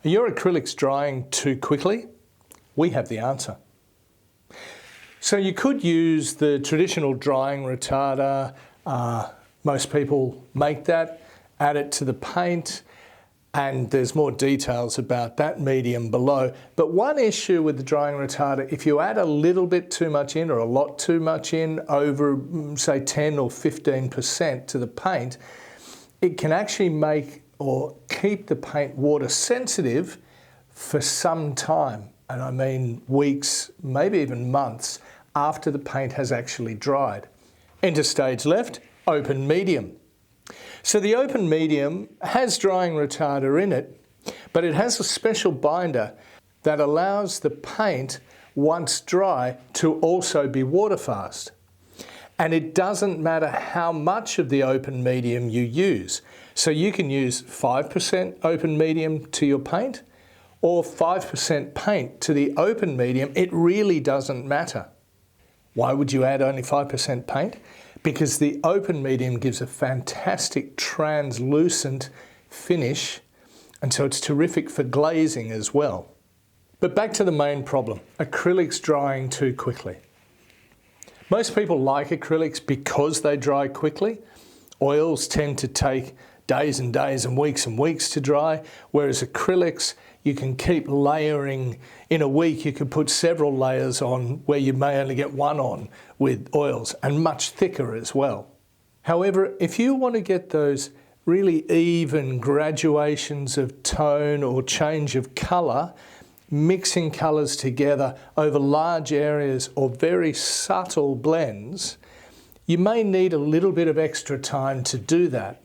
Are your acrylics drying too quickly? We have the answer. So you could use the traditional drying retarder. Most people make that, add it to the paint, and there's more details about that medium below. But one issue with the drying retarder, if you add a little bit too much in or a lot too much in, over say 10 or 15% to the paint, it can actually make or keep the paint water sensitive for some time. And I mean weeks, maybe even months after the paint has actually dried. Enter stage left, open medium. So the open medium has drying retarder in it, but it has a special binder that allows the paint, once dry, to also be water fast. And it doesn't matter how much of the open medium you use. So you can use 5% open medium to your paint or 5% paint to the open medium. It really doesn't matter. Why would you add only 5% paint? Because the open medium gives a fantastic translucent finish, and so it's terrific for glazing as well. But back to the main problem, acrylics drying too quickly. Most people like acrylics because they dry quickly. Oils tend to take days and days and weeks to dry, whereas acrylics, you can keep layering. In a week, you could put several layers on where you may only get one on with oils, and much thicker as well. However, if you want to get those really even graduations of tone or change of colour, mixing colours together over large areas or very subtle blends, you may need a little bit of extra time to do that.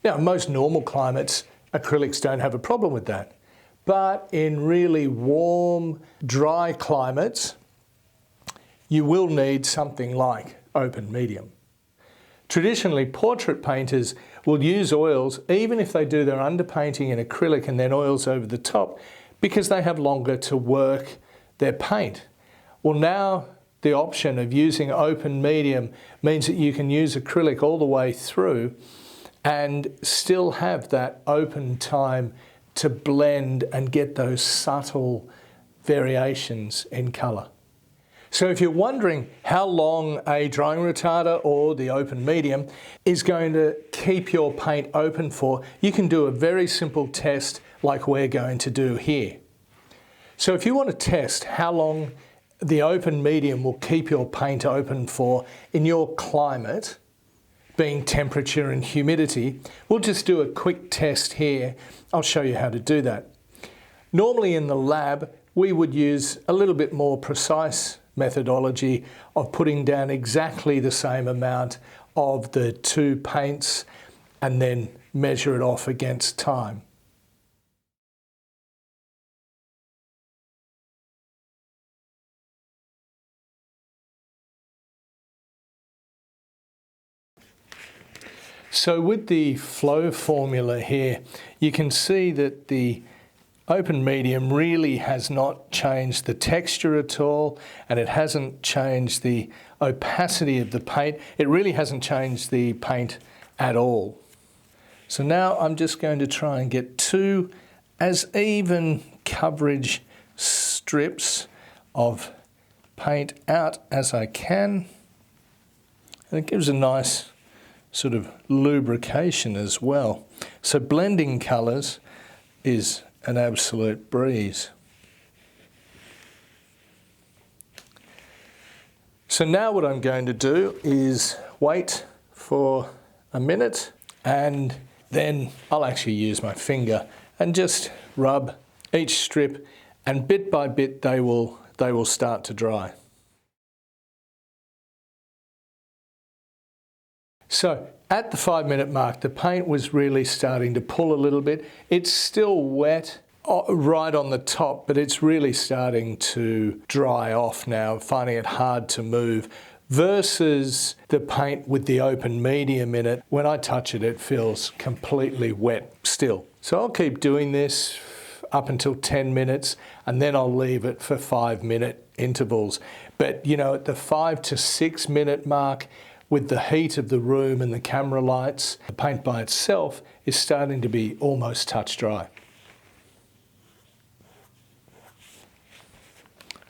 Now, in most normal climates, acrylics don't have a problem with that. But in really warm, dry climates, you will need something like open medium. Traditionally, portrait painters will use oils even if they do their underpainting in acrylic and then oils over the top, because they have longer to work their paint. Well, now the option of using open medium means that you can use acrylic all the way through and still have that open time to blend and get those subtle variations in colour. So if you're wondering how long a drying retarder or the open medium is going to keep your paint open for, you can do a very simple test like we're going to do here. So if you want to test how long the open medium will keep your paint open for in your climate, being temperature and humidity, we'll just do a quick test here. I'll show you how to do that. Normally in the lab, we would use a little bit more precise methodology of putting down exactly the same amount of the two paints and then measure it off against time. So with the flow formula here, you can see that the open medium really has not changed the texture at all, and it hasn't changed the opacity of the paint. It really hasn't changed the paint at all. So now I'm just going to try and get two as even coverage strips of paint out as I can. And it gives a nice sort of lubrication as well. So blending colours is an absolute breeze. So now what I'm going to do is wait for a minute, and then I'll actually use my finger and just rub each strip, and bit by bit they will start to dry. So at the 5-minute mark, the paint was really starting to pull a little bit. It's still wet right on the top, but it's really starting to dry off now, finding it hard to move, versus the paint with the open medium in it. When I touch it, it feels completely wet still. So I'll keep doing this up until 10 minutes, and then I'll leave it for 5-minute intervals. But you know, at the 5 to 6 minute mark, with the heat of the room and the camera lights, the paint by itself is starting to be almost touch dry.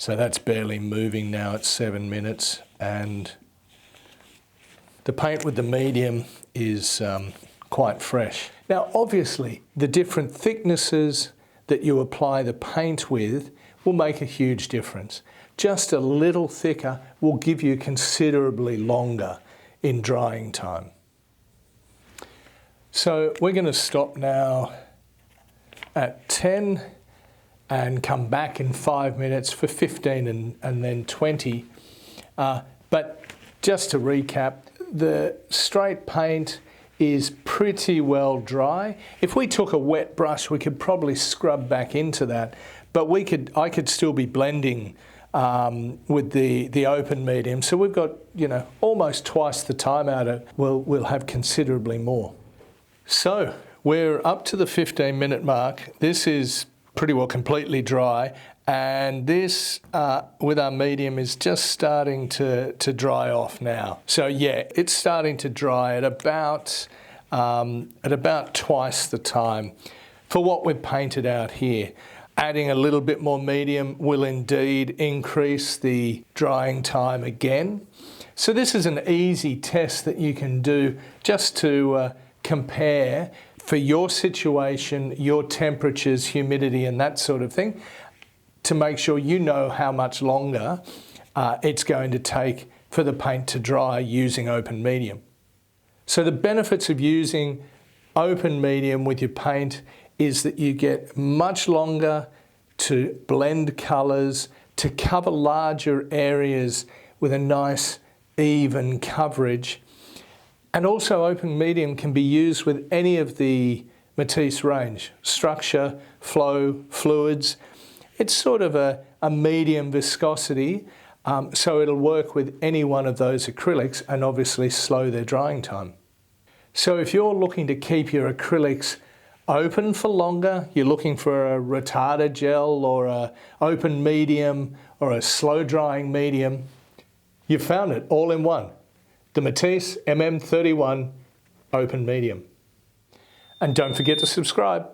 So that's barely moving now at 7 minutes, and the paint with the medium is quite fresh. Now obviously the different thicknesses that you apply the paint with will make a huge difference. Just a little thicker will give you considerably longer in drying time. So we're going to stop now at 10 and come back in 5 minutes for 15 and then 20. But just to recap, the straight paint is pretty well dry. If we took a wet brush, we could probably scrub back into that, but I could still be blending with the open medium. So we've got, you know, almost twice the time out of it. We'll have considerably more. So we're up to the 15-minute mark. This is pretty well completely dry, and this with our medium is just starting to dry off now. So yeah, it's starting to dry at about twice the time for what we've painted out here. Adding a little bit more medium will indeed increase the drying time again. So this is an easy test that you can do just to compare for your situation, your temperatures, humidity and that sort of thing, to make sure you know how much longer it's going to take for the paint to dry using open medium. So the benefits of using open medium with your paint is that you get much longer to blend colours, to cover larger areas with a nice even coverage. And also open medium can be used with any of the Matisse range, Structure, Flow, Fluids. It's sort of a medium viscosity, so it'll work with any one of those acrylics and obviously slow their drying time. So if you're looking to keep your acrylics open for longer, you're looking for a retarder gel or a open medium or a slow drying medium, you've found it all in one. The Matisse MM31 Open Medium. And don't forget to subscribe.